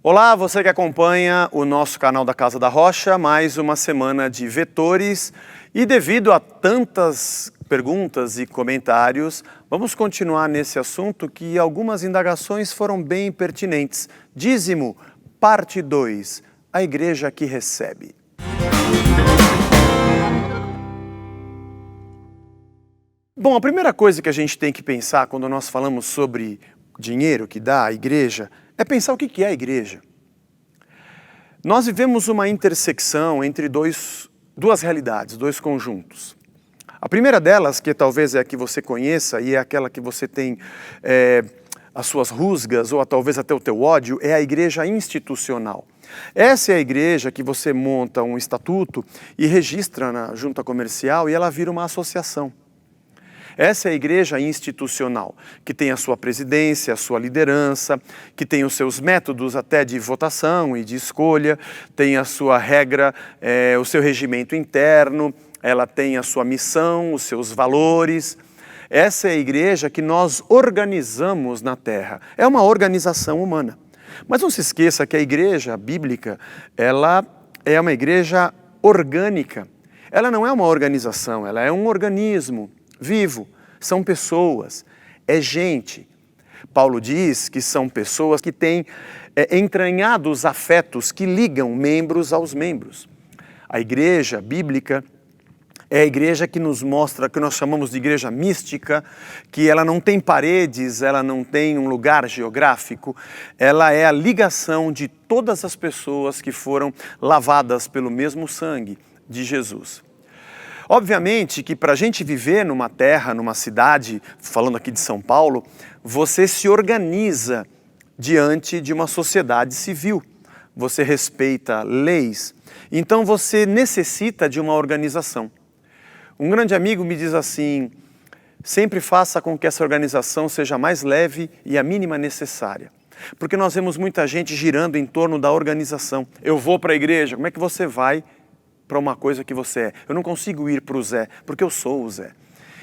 Olá, você que acompanha o nosso canal da Casa da Rocha, mais uma semana de vetores. E devido a tantas perguntas e comentários, vamos continuar nesse assunto que algumas indagações foram bem pertinentes. Dízimo, parte 2, a igreja que recebe. Bom, a primeira coisa que a gente tem que pensar quando nós falamos sobre dinheiro que dá à igreja é pensar o que é a igreja. Nós vivemos uma intersecção entre duas realidades, dois conjuntos. A primeira delas, que talvez é a que você conheça e é aquela que você tem as suas rusgas ou talvez até o teu ódio, é a igreja institucional. Essa é a igreja que você monta um estatuto e registra na junta comercial e ela vira uma associação. Essa é a igreja institucional, que tem a sua presidência, a sua liderança, que tem os seus métodos até de votação e de escolha, tem a sua regra, o seu regimento interno, ela tem a sua missão, os seus valores. Essa é a igreja que nós organizamos na terra. É uma organização humana. Mas não se esqueça que a igreja bíblica, ela é uma igreja orgânica. Ela não é uma organização, ela é um organismo vivo, são pessoas, é gente. Paulo diz que são pessoas que têm entranhados afetos que ligam membros aos membros. A igreja bíblica é a igreja que nos mostra, que nós chamamos de igreja mística, que ela não tem paredes, ela não tem um lugar geográfico, ela é a ligação de todas as pessoas que foram lavadas pelo mesmo sangue de Jesus. Obviamente que para a gente viver numa terra, numa cidade, falando aqui de São Paulo, você se organiza diante de uma sociedade civil. Você respeita leis, então você necessita de uma organização. Um grande amigo me diz assim, sempre faça com que essa organização seja mais leve e a mínima necessária. Porque nós vemos muita gente girando em torno da organização. Eu vou para a igreja, como é que você vai para uma coisa que você é? Eu não consigo ir para o Zé, porque eu sou o Zé.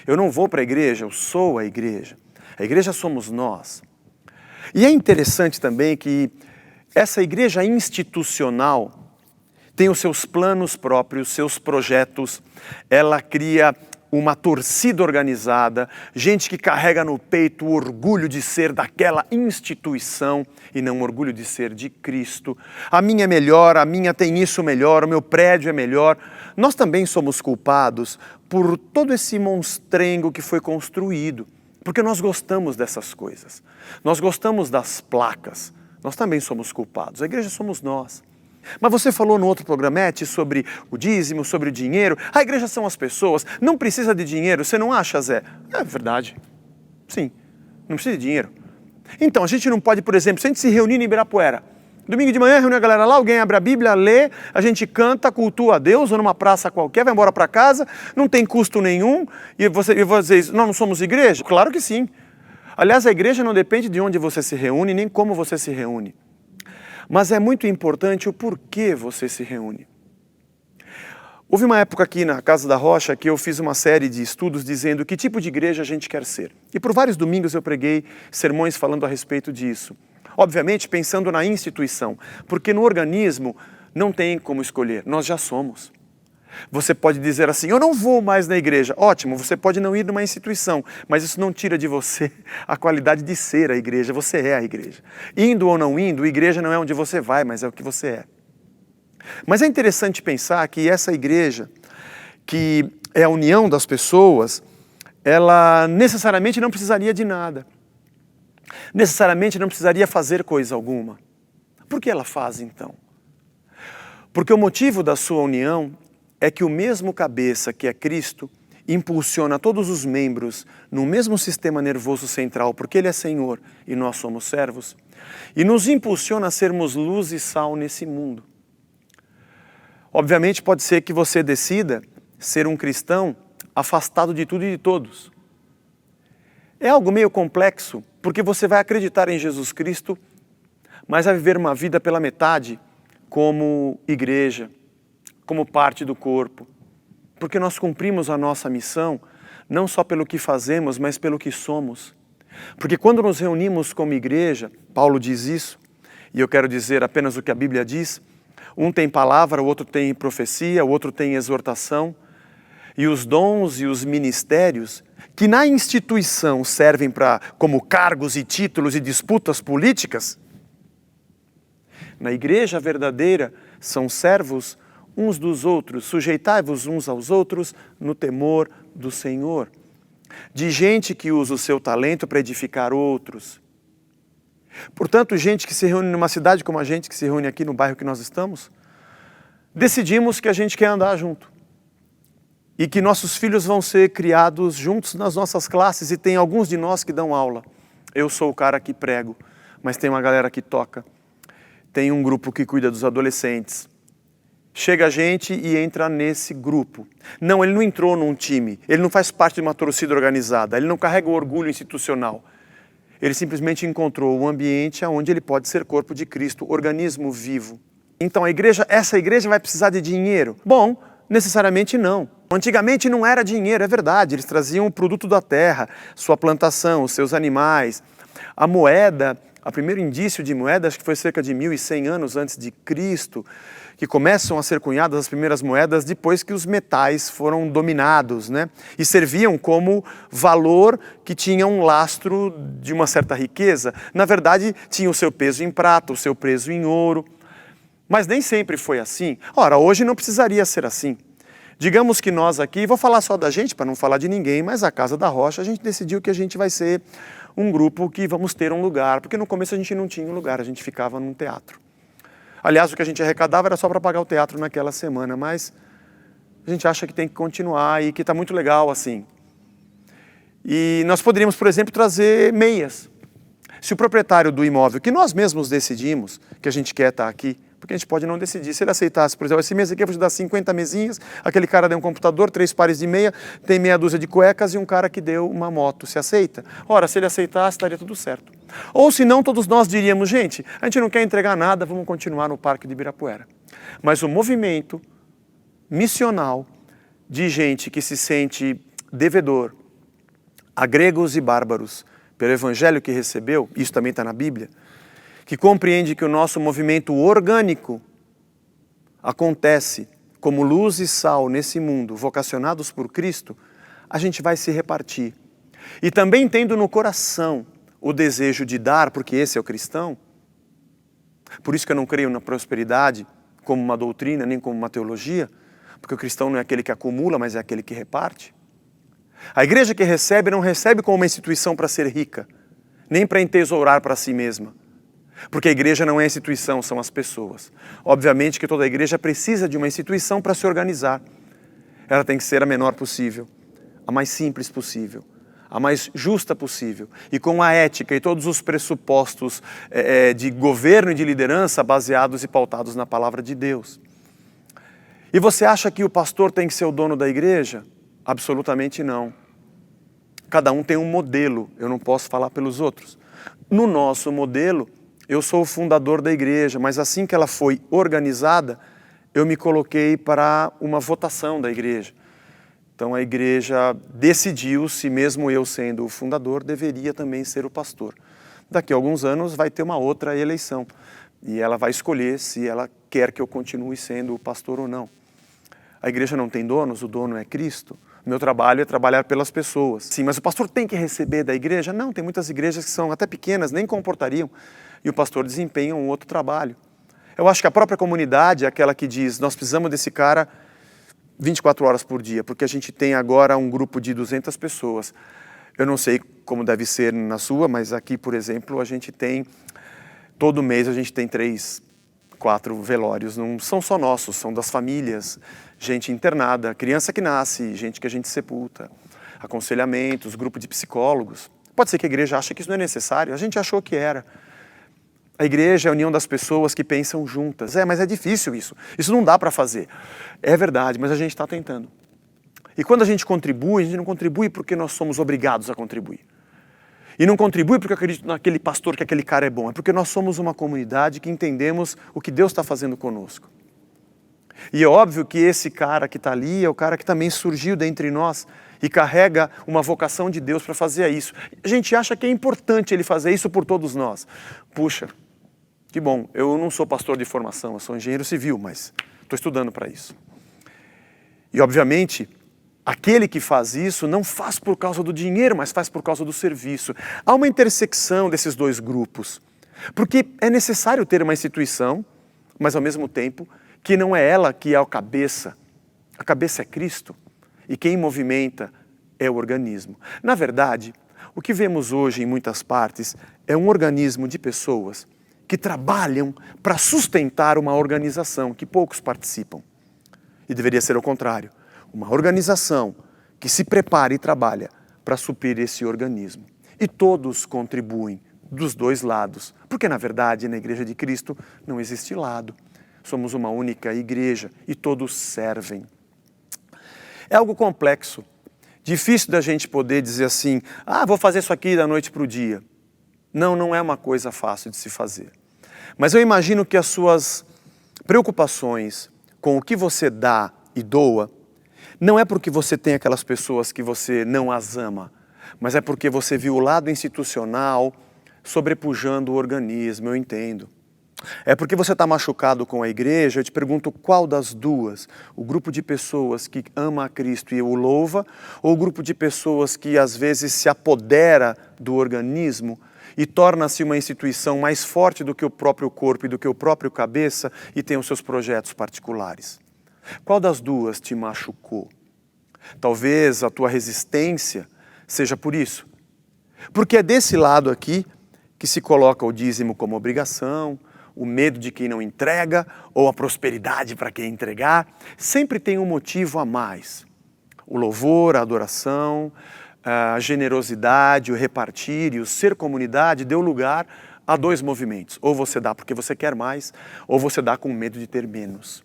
Eu não vou para a igreja, eu sou a igreja. A igreja somos nós. E é interessante também que essa igreja institucional tem os seus planos próprios, seus projetos, ela cria uma torcida organizada, gente que carrega no peito o orgulho de ser daquela instituição e não o orgulho de ser de Cristo. A minha é melhor, a minha tem isso melhor, o meu prédio é melhor. Nós também somos culpados por todo esse monstrengo que foi construído, porque nós gostamos dessas coisas. Nós gostamos das placas, nós também somos culpados. A igreja somos nós. Mas você falou no outro programete sobre o dízimo, sobre o dinheiro. A igreja são as pessoas, não precisa de dinheiro, você não acha, Zé? É verdade, sim, não precisa de dinheiro. Então, a gente não pode, por exemplo, se a gente se reunir em Ibirapuera, domingo de manhã reúne a galera lá, alguém abre a Bíblia, lê, a gente canta, cultua a Deus, ou numa praça qualquer, vai embora para casa, não tem custo nenhum, e você diz, nós não somos igreja? Claro que sim. Aliás, a igreja não depende de onde você se reúne, nem como você se reúne. Mas é muito importante o porquê você se reúne. Houve uma época aqui na Casa da Rocha que eu fiz uma série de estudos dizendo que tipo de igreja a gente quer ser. E por vários domingos eu preguei sermões falando a respeito disso. Obviamente pensando na instituição, porque no organismo não tem como escolher, nós já somos. Você pode dizer assim, eu não vou mais na igreja. Ótimo, você pode não ir numa instituição, mas isso não tira de você a qualidade de ser a igreja. Você é a igreja. Indo ou não indo, a igreja não é onde você vai, mas é o que você é. Mas é interessante pensar que essa igreja, que é a união das pessoas, ela necessariamente não precisaria de nada. Necessariamente não precisaria fazer coisa alguma. Por que ela faz então? Porque o motivo da sua união é que o mesmo cabeça, que é Cristo, impulsiona todos os membros no mesmo sistema nervoso central, porque Ele é Senhor e nós somos servos, e nos impulsiona a sermos luz e sal nesse mundo. Obviamente pode ser que você decida ser um cristão afastado de tudo e de todos. É algo meio complexo, porque você vai acreditar em Jesus Cristo, mas vai viver uma vida pela metade como igreja, como parte do corpo, porque nós cumprimos a nossa missão não só pelo que fazemos, mas pelo que somos. Porque quando nos reunimos como igreja, Paulo diz isso, e eu quero dizer apenas o que a Bíblia diz. Um tem palavra, o outro tem profecia, o outro tem exortação. E os dons e os ministérios, que na instituição servem como cargos e títulos e disputas políticas, na igreja verdadeira são servos uns dos outros, sujeitai-vos uns aos outros no temor do Senhor. De gente que usa o seu talento para edificar outros. Portanto, gente que se reúne numa cidade como a gente, que se reúne aqui no bairro que nós estamos, decidimos que a gente quer andar junto. E que nossos filhos vão ser criados juntos nas nossas classes, e tem alguns de nós que dão aula. Eu sou o cara que prego, mas tem uma galera que toca. Tem um grupo que cuida dos adolescentes. Chega a gente e entra nesse grupo. Não, ele não entrou num time, ele não faz parte de uma torcida organizada, ele não carrega o orgulho institucional. Ele simplesmente encontrou um ambiente onde ele pode ser corpo de Cristo, organismo vivo. Então essa igreja vai precisar de dinheiro? Bom, necessariamente não. Antigamente não era dinheiro, é verdade, eles traziam o produto da terra, sua plantação, os seus animais. A moeda, o primeiro indício de moeda, acho que foi cerca de 1100 anos antes de Cristo, que começam a ser cunhadas as primeiras moedas depois que os metais foram dominados, né? E serviam como valor que tinha um lastro de uma certa riqueza. Na verdade, tinha o seu peso em prata, o seu peso em ouro. Mas nem sempre foi assim. Ora, hoje não precisaria ser assim. Digamos que nós aqui, vou falar só da gente para não falar de ninguém, mas a Casa da Rocha, a gente decidiu que a gente vai ser um grupo que vamos ter um lugar, porque no começo a gente não tinha um lugar, a gente ficava num teatro. Aliás, o que a gente arrecadava era só para pagar o teatro naquela semana, mas a gente acha que tem que continuar e que está muito legal assim. E nós poderíamos, por exemplo, trazer meias. Se o proprietário do imóvel, que nós mesmos decidimos que a gente quer estar aqui, porque a gente pode não decidir. Se ele aceitasse, por exemplo, esse mês aqui eu vou te dar 50 mesinhas, aquele cara deu um computador, 3 pares de meia, tem meia dúzia de cuecas e um cara que deu uma moto. Se aceita? Ora, se ele aceitasse, estaria tudo certo. Ou se não, todos nós diríamos, gente, a gente não quer entregar nada, vamos continuar no Parque de Ibirapuera. Mas o movimento missional de gente que se sente devedor a gregos e bárbaros pelo evangelho que recebeu, isso também está na Bíblia, que compreende que o nosso movimento orgânico acontece como luz e sal nesse mundo, vocacionados por Cristo, a gente vai se repartir. E também tendo no coração o desejo de dar, porque esse é o cristão, por isso que eu não creio na prosperidade como uma doutrina, nem como uma teologia, porque o cristão não é aquele que acumula, mas é aquele que reparte. A igreja que recebe não recebe como uma instituição para ser rica, nem para entesourar para si mesma. Porque a igreja não é a instituição, são as pessoas. Obviamente que toda a igreja precisa de uma instituição para se organizar. Ela tem que ser a menor possível, a mais simples possível, a mais justa possível. E com a ética e todos os pressupostos de governo e de liderança baseados e pautados na palavra de Deus. E você acha que o pastor tem que ser o dono da igreja? Absolutamente não. Cada um tem um modelo, eu não posso falar pelos outros. No nosso modelo, eu sou o fundador da igreja, mas assim que ela foi organizada, eu me coloquei para uma votação da igreja. Então a igreja decidiu se mesmo eu sendo o fundador, deveria também ser o pastor. Daqui a alguns anos vai ter uma outra eleição e ela vai escolher se ela quer que eu continue sendo o pastor ou não. A igreja não tem donos, o dono é Cristo. O meu trabalho é trabalhar pelas pessoas. Sim, mas o pastor tem que receber da igreja? Não, tem muitas igrejas que são até pequenas, nem comportariam. E o pastor desempenha um outro trabalho. Eu acho que a própria comunidade é aquela que diz, nós precisamos desse cara 24 horas por dia, porque a gente tem agora um grupo de 200 pessoas. Eu não sei como deve ser na sua, mas aqui, por exemplo, a gente tem, todo mês a gente tem 3, 4 velórios. Não são só nossos, são das famílias, gente internada, criança que nasce, gente que a gente sepulta, aconselhamentos, grupo de psicólogos. Pode ser que a igreja ache que isso não é necessário, a gente achou que era. A igreja é a união das pessoas que pensam juntas. Mas é difícil isso. Isso não dá para fazer. É verdade, mas a gente está tentando. E quando a gente não contribui porque nós somos obrigados a contribuir. E não contribui porque eu acredito naquele pastor, que aquele cara é bom. É porque nós somos uma comunidade que entendemos o que Deus está fazendo conosco. E é óbvio que esse cara que está ali é o cara que também surgiu dentre nós e carrega uma vocação de Deus para fazer isso. A gente acha que é importante ele fazer isso por todos nós. Puxa, Que bom, eu não sou pastor de formação, eu sou engenheiro civil, mas estou estudando para isso. E obviamente, aquele que faz isso não faz por causa do dinheiro, mas faz por causa do serviço. Há uma intersecção desses dois grupos, porque é necessário ter uma instituição, mas ao mesmo tempo que não é ela que é a cabeça é Cristo, e quem movimenta é o organismo. Na verdade, o que vemos hoje em muitas partes é um organismo de pessoas que trabalham para sustentar uma organização que poucos participam. E deveria ser o contrário, uma organização que se prepara e trabalha para suprir esse organismo. E todos contribuem dos dois lados, porque na verdade na Igreja de Cristo não existe lado. Somos uma única igreja e todos servem. É algo complexo, difícil da gente poder dizer assim, vou fazer isso aqui da noite para o dia. Não, não é uma coisa fácil de se fazer. Mas eu imagino que as suas preocupações com o que você dá e doa, não é porque você tem aquelas pessoas que você não as ama, mas é porque você viu o lado institucional sobrepujando o organismo, eu entendo. É porque você está machucado com a igreja, eu te pergunto qual das duas? O grupo de pessoas que ama a Cristo e o louva, ou o grupo de pessoas que às vezes se apodera do organismo e torna-se uma instituição mais forte do que o próprio corpo e do que o próprio cabeça e tem os seus projetos particulares? Qual das duas te machucou? Talvez a tua resistência seja por isso. Porque é desse lado aqui que se coloca o dízimo como obrigação, o medo de quem não entrega, ou a prosperidade para quem entregar, sempre tem um motivo a mais. O louvor, a adoração, a generosidade, o repartir e o ser comunidade deu lugar a dois movimentos. Ou você dá porque você quer mais, ou você dá com medo de ter menos.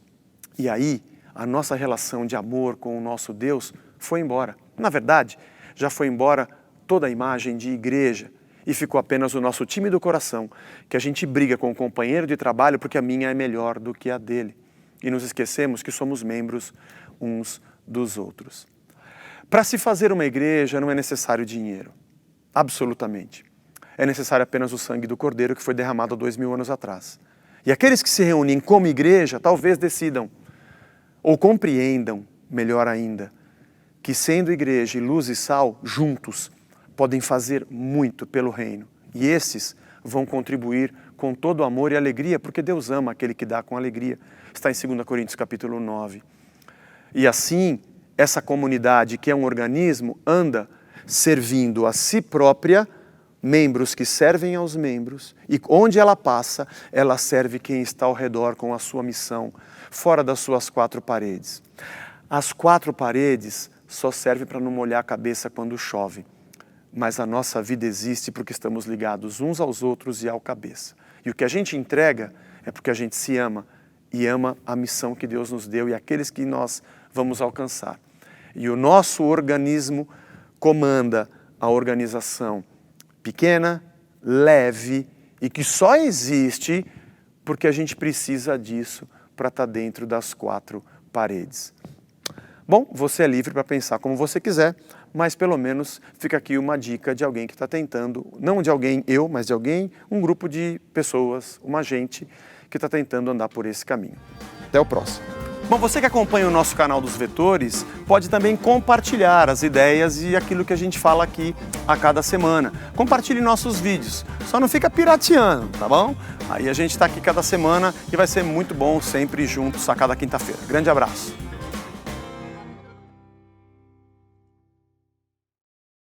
E aí, a nossa relação de amor com o nosso Deus foi embora. Na verdade, já foi embora toda a imagem de igreja, e ficou apenas o nosso tímido coração, que a gente briga com o companheiro de trabalho porque a minha é melhor do que a dele. E nos esquecemos que somos membros uns dos outros. Para se fazer uma igreja não é necessário dinheiro, absolutamente. É necessário apenas o sangue do Cordeiro que foi derramado há 2000 anos atrás. E aqueles que se reúnem como igreja talvez decidam, ou compreendam, melhor ainda, que sendo igreja e luz e sal, juntos, podem fazer muito pelo reino. E esses vão contribuir com todo o amor e alegria, porque Deus ama aquele que dá com alegria. Está em 2 Coríntios capítulo 9. E assim, essa comunidade, que é um organismo, anda servindo a si própria, membros que servem aos membros, e onde ela passa, ela serve quem está ao redor com a sua missão, fora das suas 4 paredes. As 4 paredes só servem para não molhar a cabeça quando chove. Mas a nossa vida existe porque estamos ligados uns aos outros e ao cabeça. E o que a gente entrega é porque a gente se ama e ama a missão que Deus nos deu e aqueles que nós vamos alcançar. E o nosso organismo comanda a organização pequena, leve e que só existe porque a gente precisa disso para estar dentro das 4 paredes. Bom, você é livre para pensar como você quiser, mas pelo menos fica aqui uma dica de alguém que está tentando, não de alguém eu, mas de alguém, um grupo de pessoas, uma gente que está tentando andar por esse caminho. Até o próximo. Bom, você que acompanha o nosso canal dos Vetores, pode também compartilhar as ideias e aquilo que a gente fala aqui a cada semana. Compartilhe nossos vídeos, só não fica pirateando, tá bom? Aí a gente está aqui cada semana e vai ser muito bom sempre juntos a cada quinta-feira. Grande abraço!